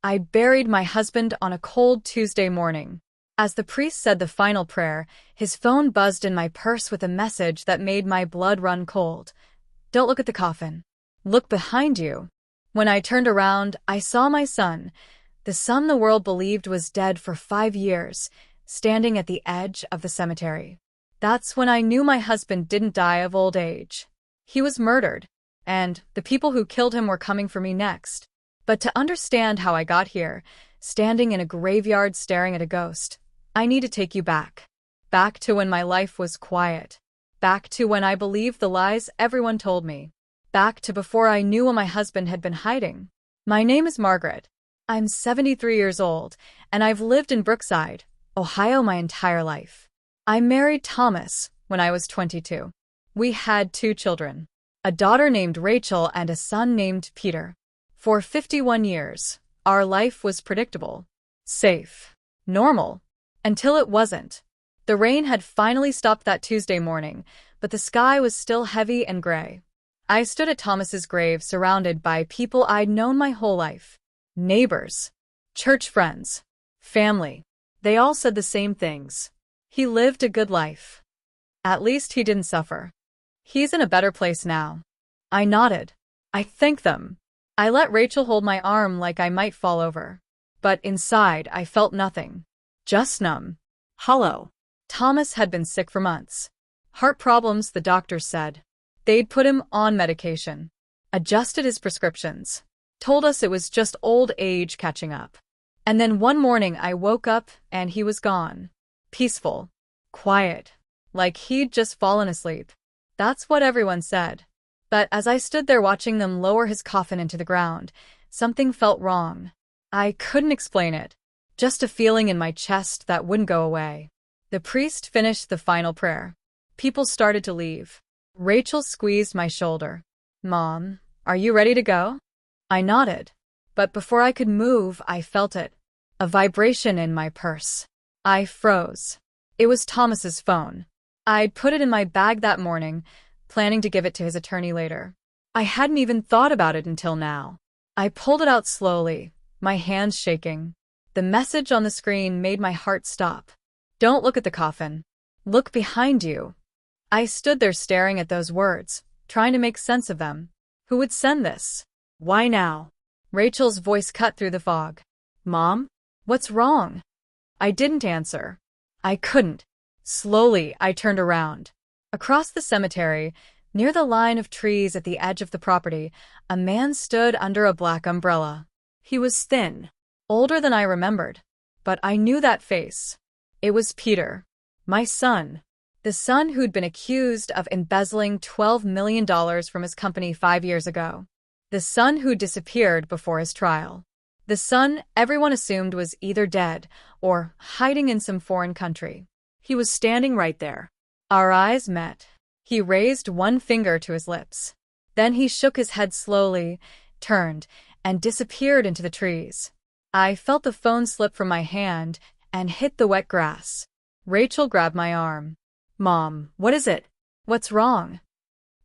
I buried my husband on a cold Tuesday morning. As the priest said the final prayer, his phone buzzed in my purse with a message that made my blood run cold. Don't look at the coffin. Look behind you. When I turned around, I saw my son, the son the world believed was dead for 5 years, standing at the edge of the cemetery. That's when I knew my husband didn't die of old age. He was murdered, and the people who killed him were coming for me next. But to understand how I got here, standing in a graveyard staring at a ghost, I need to take you back. Back to when my life was quiet. Back to when I believed the lies everyone told me. Back to before I knew where my husband had been hiding. My name is Margaret. I'm 73 years old, and I've lived in Brookside, Ohio my entire life. I married Thomas when I was 22. We had 2 children, a daughter named Rachel and a son named Peter. For 51 years, our life was predictable, safe, normal, until it wasn't. The rain had finally stopped that Tuesday morning, but the sky was still heavy and gray. I stood at Thomas's grave surrounded by people I'd known my whole life. Neighbors, church friends, family. They all said the same things. He lived a good life. At least he didn't suffer. He's in a better place now. I nodded. I thanked them. I let Rachel hold my arm like I might fall over. But inside, I felt nothing. Just numb. Hollow. Thomas had been sick for months. Heart problems, the doctors said. They'd put him on medication. Adjusted his prescriptions. Told us it was just old age catching up. And then one morning I woke up and he was gone. Peaceful. Quiet. Like he'd just fallen asleep. That's what everyone said. But as I stood there watching them lower his coffin into the ground, something felt wrong. I couldn't explain it. Just a feeling in my chest that wouldn't go away. The priest finished the final prayer. People started to leave. Rachel squeezed my shoulder. Mom, are you ready to go? I nodded. But before I could move, I felt it. A vibration in my purse. I froze. It was Thomas's phone. I'd put it in my bag that morning, planning to give it to his attorney later. I hadn't even thought about it until now. I pulled it out slowly, my hands shaking. The message on the screen made my heart stop. Don't look at the coffin. Look behind you. I stood there staring at those words, trying to make sense of them. Who would send this? Why now? Rachel's voice cut through the fog. Mom? What's wrong? I didn't answer. I couldn't. Slowly, I turned around. Across the cemetery, near the line of trees at the edge of the property, a man stood under a black umbrella. He was thin, older than I remembered, but I knew that face. It was Peter, my son, the son who'd been accused of embezzling $12 million from his company 5 years ago. The son who disappeared before his trial. The son everyone assumed was either dead or hiding in some foreign country. He was standing right there. Our eyes met. He raised one finger to his lips. Then he shook his head slowly, turned, and disappeared into the trees. I felt the phone slip from my hand and hit the wet grass. Rachel grabbed my arm. Mom, what is it? What's wrong?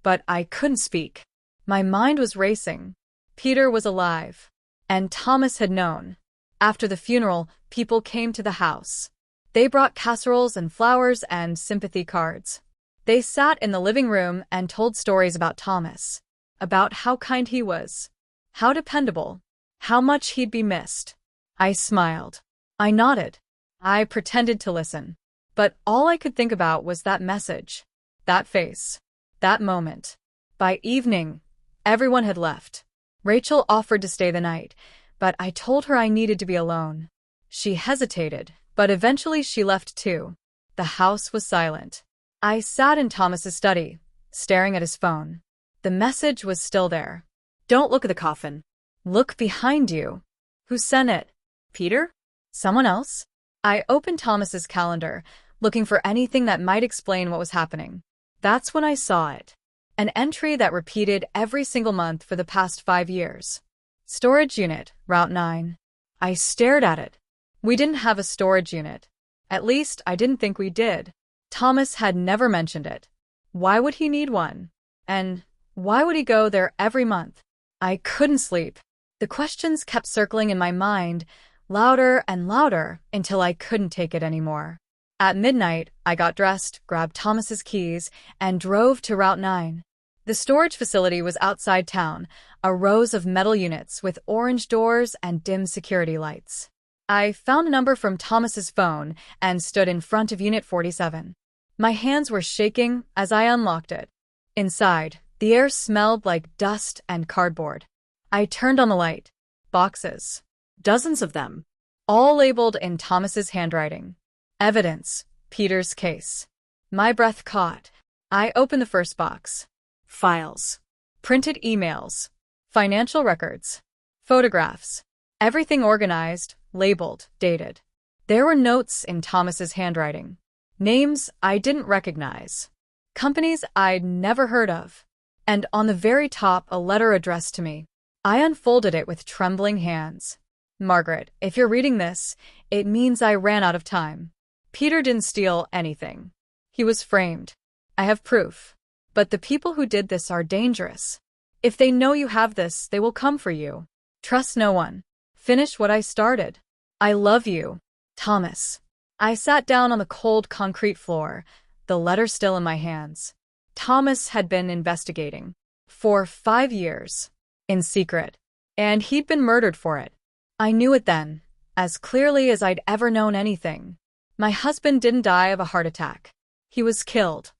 But I couldn't speak. My mind was racing. Peter was alive. And Thomas had known. After the funeral, people came to the house. They brought casseroles and flowers and sympathy cards. They sat in the living room and told stories about Thomas. About how kind he was. How dependable. How much he'd be missed. I smiled. I nodded. I pretended to listen. But all I could think about was that message. That face. That moment. By evening, everyone had left. Rachel offered to stay the night, but I told her I needed to be alone. She hesitated, but eventually she left too. The house was silent. I sat in Thomas's study, staring at his phone. The message was still there. Don't look at the coffin. Look behind you. Who sent it? Peter? Someone else? I opened Thomas's calendar, looking for anything that might explain what was happening. That's when I saw it. An entry that repeated every single month for the past 5 years. Storage unit, Route 9. I stared at it. We didn't have a storage unit. At least, I didn't think we did. Thomas had never mentioned it. Why would he need one? And why would he go there every month? I couldn't sleep. The questions kept circling in my mind, louder and louder, until I couldn't take it anymore. At midnight, I got dressed, grabbed Thomas's keys, and drove to Route 9. The storage facility was outside town, a rows of metal units with orange doors and dim security lights. I found a number from Thomas's phone and stood in front of Unit 47. My hands were shaking as I unlocked it. Inside, the air smelled like dust and cardboard. I turned on the light. Boxes. Dozens of them. All labeled in Thomas's handwriting. Evidence. Peter's case. My breath caught. I opened the first box. Files. Printed emails. Financial records. Photographs. Everything organized, labeled, dated. There were notes in Thomas's handwriting. Names I didn't recognize. Companies I'd never heard of. And on the very top, a letter addressed to me. I unfolded it with trembling hands. Margaret, if you're reading this, it means I ran out of time. Peter didn't steal anything. He was framed. I have proof. But the people who did this are dangerous. If they know you have this, they will come for you. Trust no one. Finish what I started. I love you, Thomas. I sat down on the cold concrete floor, the letter still in my hands. Thomas had been investigating. For 5 years. In secret. And he'd been murdered for it. I knew it then, as clearly as I'd ever known anything. My husband didn't die of a heart attack. He was killed.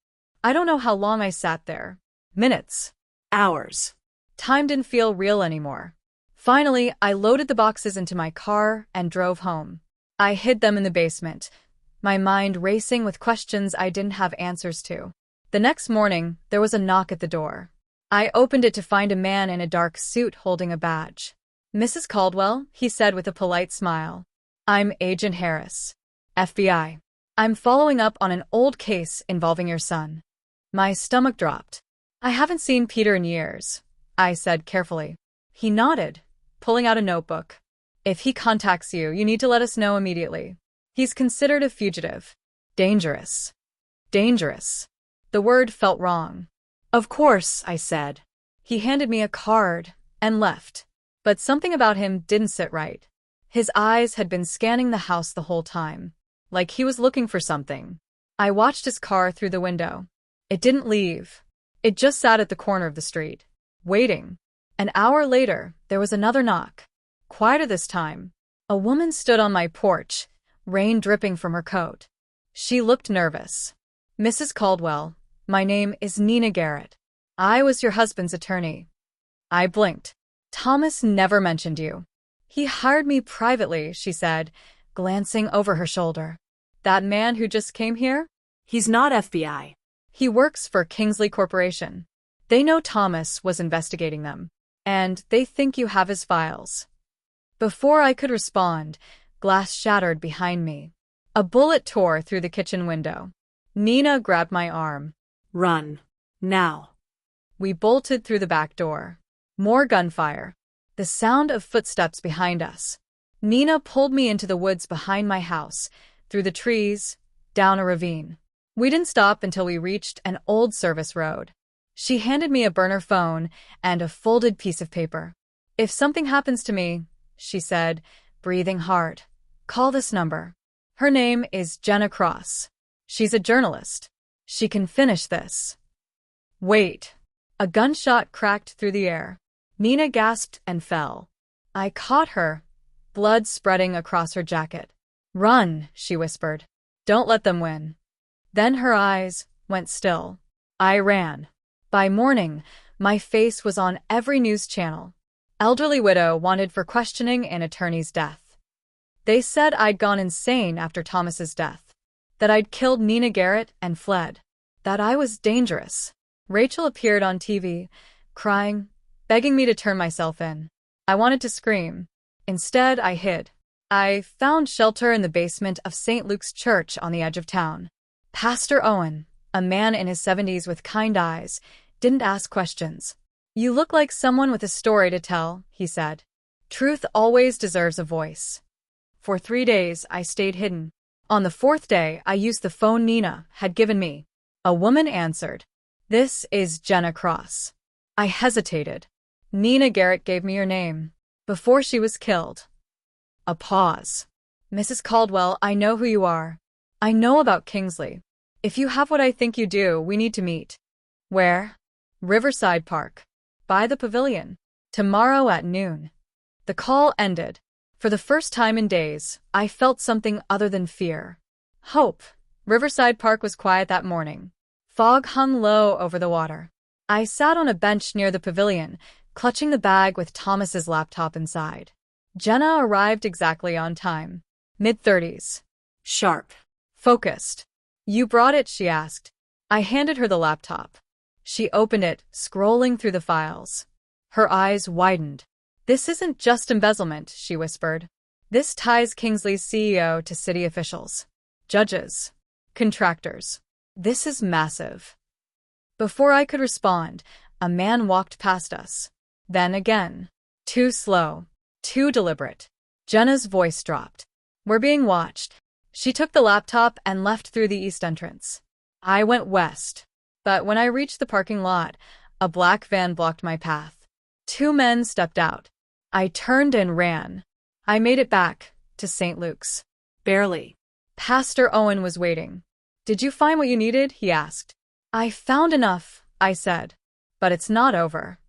I don't know how long I sat there. Minutes. Hours. Time didn't feel real anymore. Finally, I loaded the boxes into my car and drove home. I hid them in the basement, my mind racing with questions I didn't have answers to. The next morning, there was a knock at the door. I opened it to find a man in a dark suit holding a badge. Mrs. Caldwell, he said with a polite smile. I'm Agent Harris. FBI. I'm following up on an old case involving your son. My stomach dropped. I haven't seen Peter in years, I said carefully. He nodded, pulling out a notebook. If he contacts you, you need to let us know immediately. He's considered a fugitive. Dangerous. Dangerous. The word felt wrong. Of course, I said. He handed me a card and left. But something about him didn't sit right. His eyes had been scanning the house the whole time, like he was looking for something. I watched his car through the window. It didn't leave. It just sat at the corner of the street, waiting. An hour later, there was another knock. Quieter this time. A woman stood on my porch, rain dripping from her coat. She looked nervous. Mrs. Caldwell, my name is Nina Garrett. I was your husband's attorney. I blinked. Thomas never mentioned you. He hired me privately, she said, glancing over her shoulder. That man who just came here? He's not FBI. He works for Kingsley Corporation. They know Thomas was investigating them, and they think you have his files. Before I could respond, glass shattered behind me. A bullet tore through the kitchen window. Nina grabbed my arm. Run. Now. We bolted through the back door. More gunfire. The sound of footsteps behind us. Nina pulled me into the woods behind my house, through the trees, down a ravine. We didn't stop until we reached an old service road. She handed me a burner phone and a folded piece of paper. If something happens to me, she said, breathing hard, call this number. Her name is Jenna Cross. She's a journalist. She can finish this. Wait. A gunshot cracked through the air. Nina gasped and fell. I caught her, blood spreading across her jacket. Run, she whispered. Don't let them win. Then her eyes went still. I ran. By morning, my face was on every news channel. Elderly widow wanted for questioning in attorney's death. They said I'd gone insane after Thomas's death. That I'd killed Nina Garrett and fled. That I was dangerous. Rachel appeared on TV, crying, begging me to turn myself in. I wanted to scream. Instead, I hid. I found shelter in the basement of St. Luke's Church on the edge of town. Pastor Owen, a man in his 70s with kind eyes, didn't ask questions. You look like someone with a story to tell, he said. Truth always deserves a voice. For 3 days, I stayed hidden. On the 4th day, I used the phone Nina had given me. A woman answered. This is Jenna Cross. I hesitated. Nina Garrett gave me your name. before she was killed. A pause. Mrs. Caldwell, I know who you are. I know about Kingsley. If you have what I think you do, we need to meet. Where? Riverside Park. By the pavilion. Tomorrow at noon. The call ended. For the first time in days, I felt something other than fear. Hope. Riverside Park was quiet that morning. Fog hung low over the water. I sat on a bench near the pavilion, clutching the bag with Thomas's laptop inside. Jenna arrived exactly on time. Mid-30s. Sharp. Focused. You brought it, she asked. I handed her the laptop. She opened it, scrolling through the files. Her eyes widened. This isn't just embezzlement, she whispered. This ties Kingsley's CEO to city officials, judges, contractors. This is massive. Before I could respond, a man walked past us. Then again. Too slow. Too deliberate. Jenna's voice dropped. We're being watched. She took the laptop and left through the east entrance. I went west. But when I reached the parking lot, a black van blocked my path. Two men stepped out. I turned and ran. I made it back to St. Luke's. Barely. Pastor Owen was waiting. Did you find what you needed? He asked. I found enough, I said. But it's not over.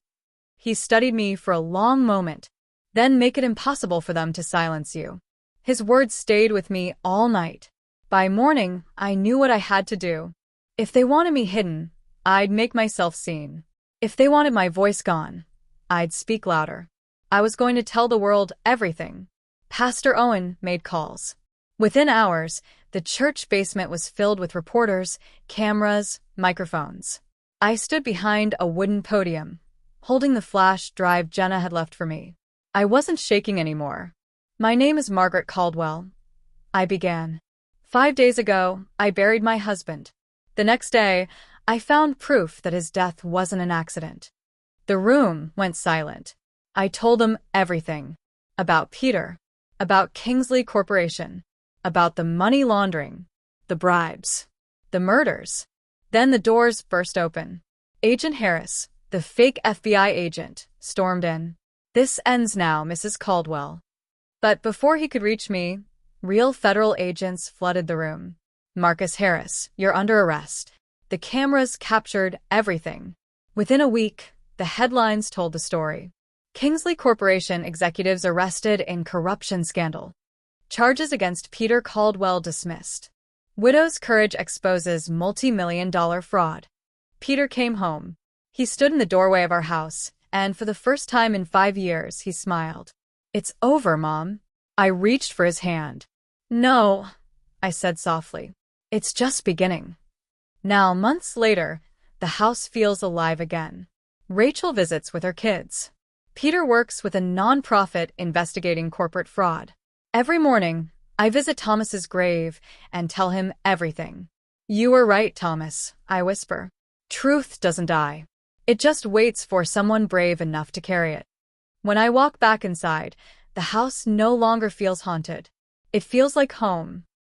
He studied me for a long moment. Then make it impossible for them to silence you. His words stayed with me all night. By morning, I knew what I had to do. If they wanted me hidden, I'd make myself seen. If they wanted my voice gone, I'd speak louder. I was going to tell the world everything. Pastor Owen made calls. Within hours, the church basement was filled with reporters, cameras, microphones. I stood behind a wooden podium, holding the flash drive Jenna had left for me. I wasn't shaking anymore. My name is Margaret Caldwell. I began. 5 days ago, I buried my husband. The next day, I found proof that his death wasn't an accident. The room went silent. I told them everything. About Peter. About Kingsley Corporation. About the money laundering. The bribes. The murders. Then the doors burst open. Agent Harris, the fake FBI agent, stormed in. This ends now, Mrs. Caldwell. But before he could reach me, real federal agents flooded the room. Marcus Harris, you're under arrest. The cameras captured everything. Within a week, the headlines told the story. Kingsley Corporation executives arrested in corruption scandal. Charges against Peter Caldwell dismissed. Widow's courage exposes multi-million-dollar fraud. Peter came home. He stood in the doorway of our house, and for the first time in 5 years, he smiled. It's over, Mom. I reached for his hand. No, I said softly. It's just beginning. Now, months later, the house feels alive again. Rachel visits with her kids. Peter works with a nonprofit investigating corporate fraud. Every morning, I visit Thomas's grave and tell him everything. You were right, Thomas, I whisper. Truth doesn't die. It just waits for someone brave enough to carry it. When I walk back inside, the house no longer feels haunted. It feels like home,